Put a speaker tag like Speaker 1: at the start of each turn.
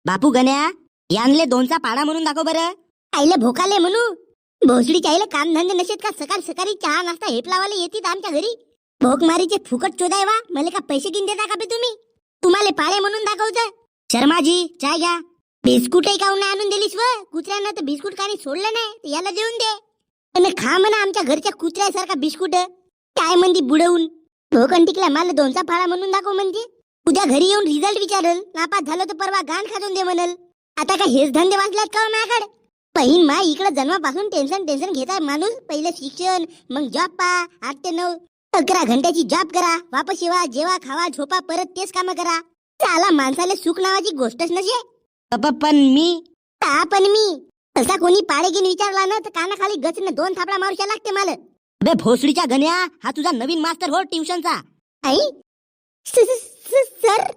Speaker 1: बापू गण्या, यांले दोनचा पाडा म्हणून दाखव बरं.
Speaker 2: आईले भोकाले म्हणू भोसडीच्या आईले काम धंदे नसेत का? सकाळ सकाळी चहा नाश्ता हेप लावायला येतील आमच्या घरी. भोकमारीचे फुकट चोदाय वा. मला का पैसे किन देता का बे तुम्ही? तुम्हाला पाळे म्हणून दाखवतं.
Speaker 1: शर्माजी चाय घ्या.
Speaker 2: बिस्कुटही काऊन नाही आणून दिलीस व? कुत्र्यांना तर बिस्कुट काही सोडलं नाही, तर याला देऊन दे. आणि खा म्हणा आमच्या घरच्या कुत्र्यासारखा बिस्कुट. काय म्हणती बुडवून? भोकन टिकला मला दोनचा फाळा म्हणून दाखव म्हणते. उद्या घरी येऊन रिझल्ट विचारल. नापास झालो तर परवा गाण खाजून दे म्हणल. आता काय हेच धंदे वाचल्यात का माझ्याकडे? पहिन मा इकडे जन्मापासून टेन्शन घेताय माणूस. पहिले शिक्षण, मग जॉब पा. 8 ते 9 11 घंट्याची जॉब करा. वापस येवा, जेवा, खावा, झोपा, परत तेच काम करा. चाला माणसाला सुख नावाची गोष्टच नसे.
Speaker 1: पण मी
Speaker 2: असा कोणी पाडेगिन विचारला ना तर कानाखाली गचने 2 थापडा मारूशा लागते मला.
Speaker 1: बे भोसडीच्या गण्या, हा तुझा नवीन मास्तर हो ट्युशनचा.
Speaker 2: आई सर